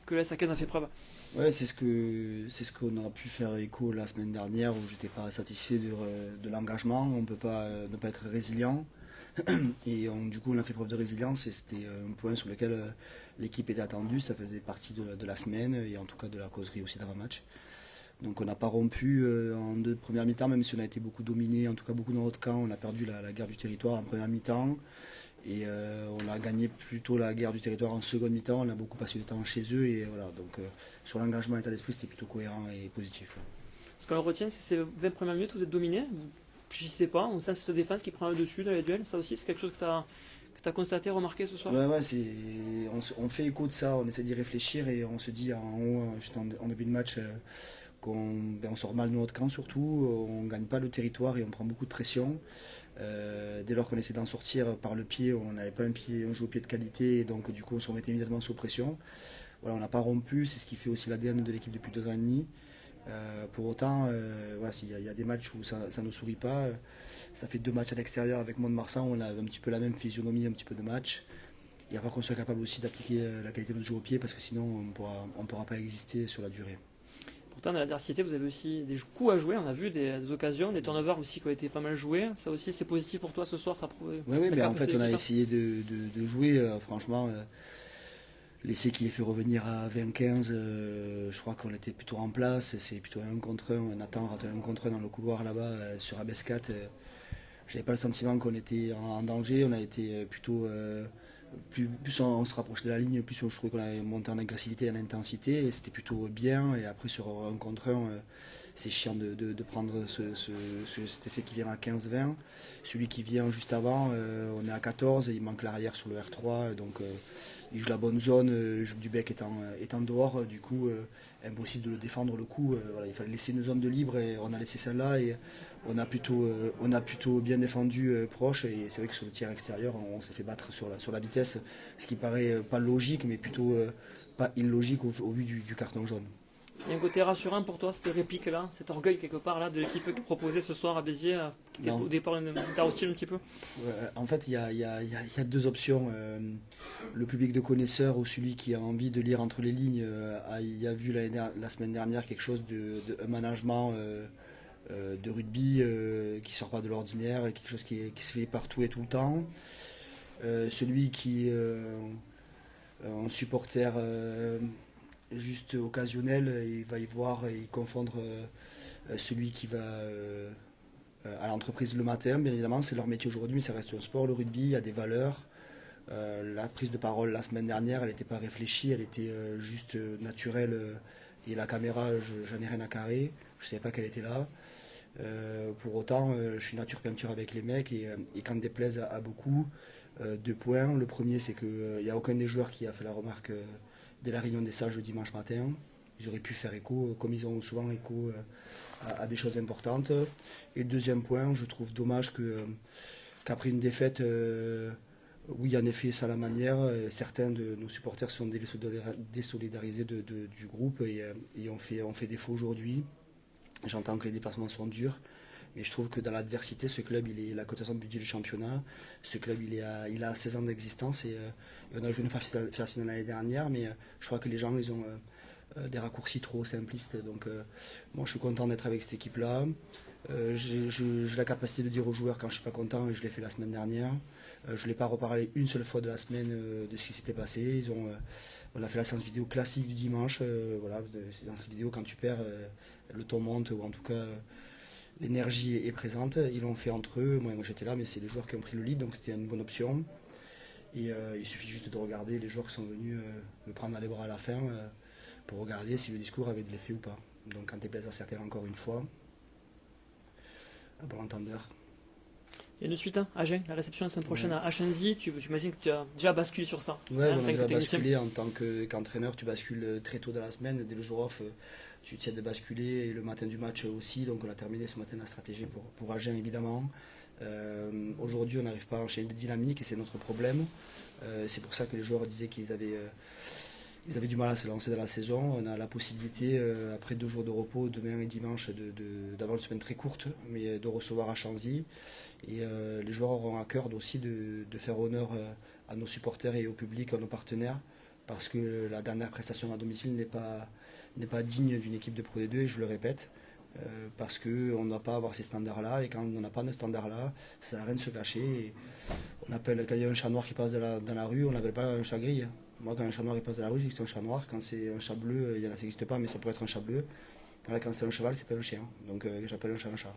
que la Sakaise a fait preuve. Ouais, c'est ce qu'on a pu faire écho la semaine dernière où j'étais pas satisfait de l'engagement. On peut pas ne pas être résilient. Et du coup, on a fait preuve de résilience et c'était un point sur lequel l'équipe était attendue. Ça faisait partie de la semaine et en tout cas de la causerie aussi d'avant-match. Donc on n'a pas rompu en deux premières mi-temps, même si on a été beaucoup dominé, en tout cas beaucoup dans notre camp. On a perdu la guerre du territoire en première mi-temps et on a gagné plutôt la guerre du territoire en seconde mi-temps. On a beaucoup passé de temps chez eux et voilà. Donc sur l'engagement et l'état d'esprit, c'était plutôt cohérent et positif. Ce qu'on retient, c'est ces 20 premières minutes, vous êtes dominé, vous ne sais pas, on sent cette défense qui prend le dessus dans les duels. Ça aussi, c'est quelque chose que tu as constaté, remarqué ce soir? Ouais, on fait écho de ça, on essaie d'y réfléchir et on se dit en haut, juste en début de match, on sort mal de notre camp surtout, on ne gagne pas le territoire et on prend beaucoup de pression. Dès lors qu'on essaie d'en sortir par le pied, on n'avait pas un jeu au pied de qualité et donc du coup on se remettait immédiatement sous pression. Voilà, on n'a pas rompu, c'est ce qui fait aussi l'ADN de l'équipe depuis 2 ans et demi. Pour autant, voilà, s'il y a des matchs où ça ne nous sourit pas, ça fait 2 matchs à l'extérieur avec Mont-de-Marsan, on a un petit peu la même physionomie, un petit peu de match. Il va qu'on soit capable aussi d'appliquer la qualité de notre jeu au pied parce que sinon on pourra pas exister sur la durée. Pourtant, dans l'adversité, vous avez aussi des coups à jouer. On a vu des occasions, des turnovers aussi qui ont été pas mal joués. Ça aussi, c'est positif pour toi ce soir. Ça prouve Oui, oui, la mais en capacité fait de on a l'équipe. essayé de jouer, franchement, l'essai qui les fait revenir à 20-15, je crois qu'on était plutôt en place, c'est plutôt un contre un, Nathan rate un contre un dans le couloir là-bas sur Abescat. J'avais pas le sentiment qu'on était en danger, on a été plutôt plus on se rapprochait de la ligne, plus je trouvais qu'on avait monté en agressivité et en intensité, et c'était plutôt bien. Et après, sur un contre un, c'est chiant de prendre cet essai qui vient à 15-20. Celui qui vient juste avant, on est à 14 et il manque l'arrière sur le R3, donc il joue la bonne zone, Jules Dubec étant dehors, du coup, impossible de le défendre le coup. Voilà, il fallait laisser une zone de libre et on a laissé celle-là. Et on a plutôt bien défendu proche et c'est vrai que sur le tir extérieur on s'est fait battre sur la vitesse, ce qui paraît pas logique mais plutôt pas illogique au vu du carton jaune. Il y a un côté rassurant pour toi, cette réplique-là, cet orgueil quelque part là de l'équipe qui proposait ce soir à Béziers, qui était Non, au départ une terre hostile un petit peu. en fait il y a 2 options. Le public de connaisseurs ou celui qui a envie de lire entre les lignes il a vu la semaine dernière quelque chose un management de rugby qui sort pas de l'ordinaire, quelque chose qui se fait partout et tout le temps. Celui qui un supporter juste occasionnel, il va y voir et y confondre celui qui va à l'entreprise le matin, bien évidemment, c'est leur métier aujourd'hui, mais ça reste un sport, le rugby, il y a des valeurs. La prise de parole la semaine dernière, elle n'était pas réfléchie, elle était juste naturelle. Et la caméra, j'en ai rien à carrer, je ne savais pas qu'elle était là. Pour autant, je suis nature peinture avec les mecs et quand déplaise à beaucoup, 2 points. Le premier, c'est qu'il n'y a aucun des joueurs qui a fait la remarque dès la réunion des sages le dimanche matin. Ils auraient pu faire écho, comme ils ont souvent écho à des choses importantes. Et le deuxième point, je trouve dommage qu'après une défaite, oui, en effet, c'est à la manière, certains de nos supporters sont désolidarisés du groupe et on fait défaut aujourd'hui. J'entends que les déplacements sont durs, mais je trouve que dans l'adversité, ce club, il est la cotation de budget du championnat. Ce club, il a 16 ans d'existence et on a joué une phase finale l'année dernière, mais je crois que les gens, ils ont des raccourcis trop simplistes. Donc, moi, je suis content d'être avec cette équipe-là. J'ai la capacité de dire aux joueurs quand je suis pas content, et je l'ai fait la semaine dernière. Je ne l'ai pas reparlé une seule fois de la semaine de ce qui s'était passé. On a fait la séance vidéo classique du dimanche. Voilà, c'est dans ces vidéos, quand tu perds, le ton monte, ou en tout cas l'énergie est présente. Ils l'ont fait entre eux. Moi j'étais là, mais c'est les joueurs qui ont pris le lead, donc c'était une bonne option. Et il suffit juste de regarder les joueurs qui sont venus me prendre dans les bras à la fin pour regarder si le discours avait de l'effet ou pas. Donc quand déplaise à certains encore une fois, à bon entendeur. Il y a une suite, hein, Agen, la réception la semaine prochaine Ouais. à Achenzi. J'imagine que tu as déjà basculé sur ça. Ouais, En on a tant que déjà technicien. basculé en tant qu'entraîneur, tu bascules très tôt dans la semaine, dès le jour off, tu tiens de basculer, et le matin du match aussi, donc on a terminé ce matin la stratégie pour Agen évidemment. Aujourd'hui on n'arrive pas à enchaîner de dynamique et c'est notre problème. C'est pour ça que les joueurs disaient ils avaient du mal à se lancer dans la saison. On a la possibilité, après 2 jours de repos, demain et dimanche, d'avoir une semaine très courte, mais de recevoir à Chanzy. Et les joueurs auront à cœur aussi de faire honneur à nos supporters et au public, à nos partenaires, parce que la dernière prestation à domicile n'est pas digne d'une équipe de Pro D2, et je le répète. Parce qu'on ne doit pas avoir ces standards-là, et quand on n'a pas de standards-là, ça sert à rien de se cacher. Et quand il y a un chat noir qui passe dans la rue, on n'appelle pas un chat gris. Moi, quand un chat noir il passe dans la rue, je dis que c'est un chat noir. Quand c'est un chat bleu, ça n'existe pas, mais ça pourrait être un chat bleu. Voilà, quand c'est un cheval, c'est pas un chien. Donc j'appelle un chat un chat.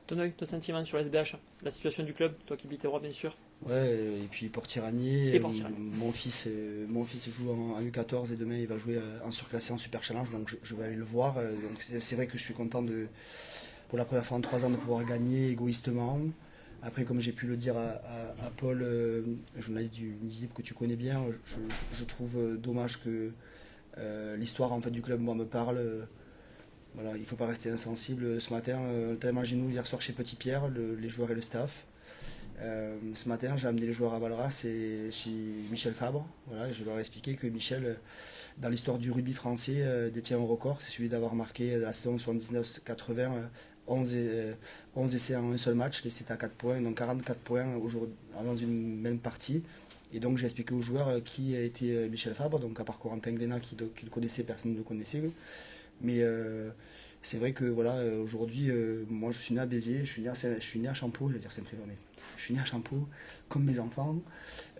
Ton œil, ton sentiment sur l'SBH, la situation du club, toi qui habites Roy bien sûr. Ouais, et puis Port-Tirani, mon fils joue en U14 et demain il va jouer en surclassé en Super Challenge, donc je vais aller le voir. Donc c'est vrai que je suis content pour la première fois en 3 ans de pouvoir gagner égoïstement. Après, comme j'ai pu le dire à Paul, journaliste du Midi que tu connais bien, je trouve dommage que l'histoire en fait, du club moi, me parle. Voilà, il ne faut pas rester insensible. Ce matin, on était à Maginot hier soir chez Petit Pierre, les joueurs et le staff. Ce matin, j'ai amené les joueurs à Valras et chez Michel Fabre. Voilà, je leur ai expliqué que Michel, dans l'histoire du rugby français, détient un record. C'est celui d'avoir marqué la saison 79-80 11 essais en un seul match. Les c'était à 4 points, donc 44 points dans une même partie. Et donc j'ai expliqué aux joueurs qui a été Michel Fabre. Donc à part Corentin Glénat qui le connaissait, personne ne le connaissait. Mais c'est vrai que voilà, aujourd'hui, moi je suis né à Béziers, je suis né à Champeau, je vais dire Saint-Privat, mais je suis né à Champeau, comme mes enfants,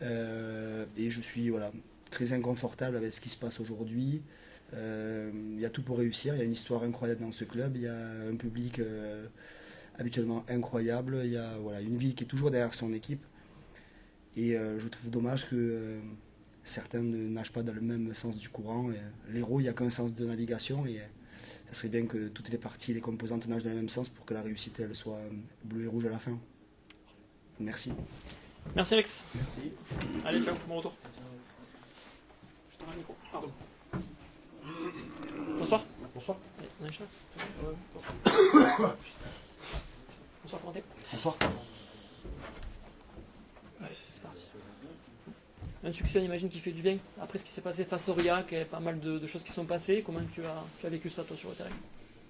et je suis voilà, très inconfortable avec ce qui se passe aujourd'hui. Il y a tout pour réussir, il y a une histoire incroyable dans ce club, il y a un public habituellement incroyable, il y a voilà, une ville qui est toujours derrière son équipe, et je trouve dommage que certains ne nagent pas dans le même sens du courant. L'Hérault, il n'y a qu'un sens de navigation, et ça serait bien que toutes les parties, les composantes nagent dans le même sens pour que la réussite elle soit bleu et rouge à la fin. Merci. Merci Alex. Merci. Allez, ciao, bon retour. Je te rends le micro. Pardon. Bonsoir. Bonsoir. Allez, on enchaîne. Bonsoir, Corentin. Bonsoir. Allez, c'est parti. Un succès, j'imagine, qui fait du bien. Après ce qui s'est passé face au RIAC, il y a pas mal de choses qui sont passées. Comment tu as vécu ça, toi, sur le terrain?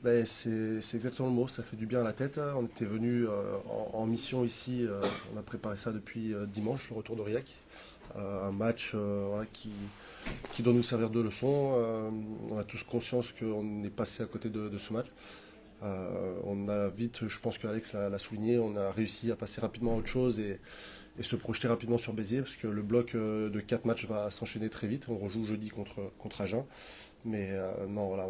Ben, c'est exactement le mot, ça fait du bien à la tête. On était venu en mission ici, on a préparé ça depuis dimanche, le retour de RIAC. Un match voilà, qui doit nous servir de leçon. On a tous conscience qu'on est passé à côté de ce match. On a vite, je pense qu'Alex l'a souligné, on a réussi à passer rapidement à autre chose et se projeter rapidement sur Béziers, parce que le bloc de 4 matchs va s'enchaîner très vite. On rejoue jeudi contre Agen. Mais non, voilà,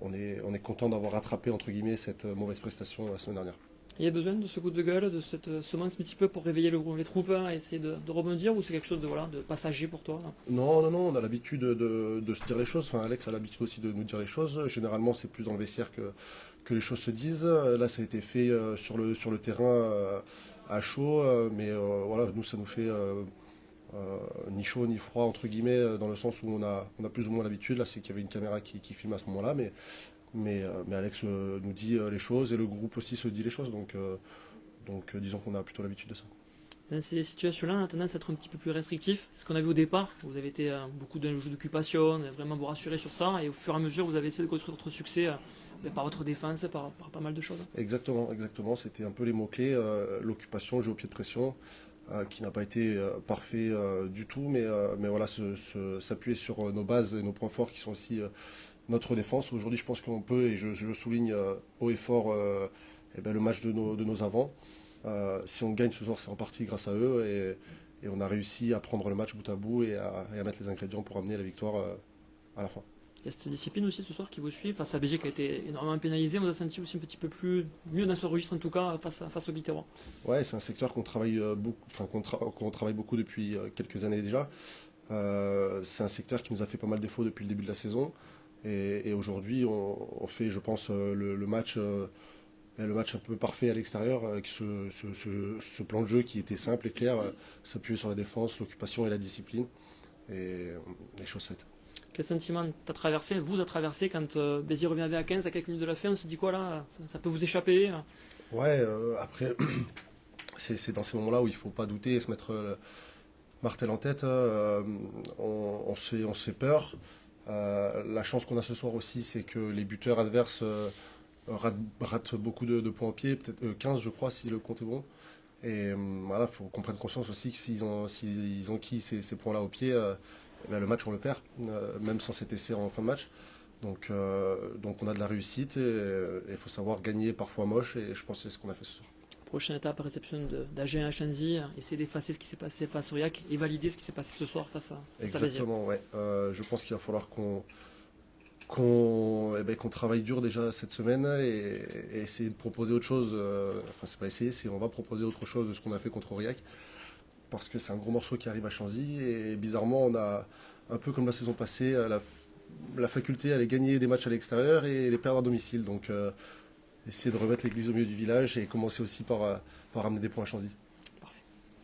on est content d'avoir rattrapé entre guillemets cette mauvaise prestation la semaine dernière. Il y a besoin de ce coup de gueule, de cette semence un petit peu pour réveiller les troupes et essayer de rebondir, ou c'est quelque chose de passager pour toi là? Non, on a l'habitude de se dire les choses. Enfin, Alex a l'habitude aussi de nous dire les choses. Généralement, c'est plus dans le vestiaire que les choses se disent. Là, ça a été fait sur le terrain à chaud, mais voilà, nous, ça nous fait ni chaud ni froid, entre guillemets, dans le sens où on a plus ou moins l'habitude. Là, c'est qu'il y avait une caméra qui filme à ce moment-là, mais Alex nous dit les choses et le groupe aussi se dit les choses. Donc disons qu'on a plutôt l'habitude de ça. Dans ces situations-là, on a tendance à être un petit peu plus restrictif. C'est ce qu'on a vu au départ. Vous avez été beaucoup dans le jeu d'occupation, vraiment vous rassurer sur ça. Et au fur et à mesure, vous avez essayé de construire votre succès par votre défense, par pas mal de choses. Exactement. C'était un peu les mots-clés. L'occupation, le jeu au pied de pression, qui n'a pas été parfait du tout. Mais voilà, s'appuyer sur nos bases et nos points forts qui sont aussi notre défense. Aujourd'hui, je pense qu'on peut, et je souligne haut et fort le match de nos avants. Si on gagne ce soir, c'est en partie grâce à eux, et on a réussi à prendre le match bout à bout et à mettre les ingrédients pour amener la victoire à la fin. Il y a cette discipline aussi ce soir qui vous suit, face à BG qui a été énormément pénalisé. On vous a senti aussi un petit peu mieux dans ce registre, en tout cas, face au Biterrois. Ouais, c'est un secteur qu'on travaille qu'on travaille beaucoup depuis quelques années déjà. C'est un secteur qui nous a fait pas mal défaut depuis le début de la saison. Et aujourd'hui, on fait, je pense, le match un peu parfait à l'extérieur, avec ce plan de jeu qui était simple et clair, s'appuyer sur la défense, l'occupation et la discipline, et les choses faites. Quel sentiment vous a traversé quand Béziers revient à 15 à quelques minutes de la fin? On se dit quoi là, ça peut vous échapper? Ouais, après, c'est dans ces moments-là où il ne faut pas douter et se mettre martel en tête. On se fait peur. La chance qu'on a ce soir aussi, c'est que les buteurs adverses ratent beaucoup de points au pied, peut-être 15 je crois si le compte est bon. Et voilà, il faut qu'on prenne conscience aussi que s'ils ont acquis ces points-là au pied, eh ben, le match on le perd, même sans cet essai en fin de match. Donc on a de la réussite et il faut savoir gagner parfois moche et je pense que c'est ce qu'on a fait ce soir. Prochaine étape, réception d'AG1 à Shanzi, essayer d'effacer ce qui s'est passé face au Aurillac et valider ce qui s'est passé ce soir face à Béziers. Exactement, ouais. Je pense qu'il va falloir qu'on travaille dur déjà cette semaine et essayer de proposer autre chose. Enfin, c'est pas essayer, on va proposer autre chose de ce qu'on a fait contre Aurillac. Parce que c'est un gros morceau qui arrive à Chanzy et bizarrement, on a, un peu comme la saison passée, la faculté à aller gagner des matchs à l'extérieur et les perdre à domicile. Donc, essayer de remettre l'église au milieu du village et commencer aussi par ramener des points à Chanzy.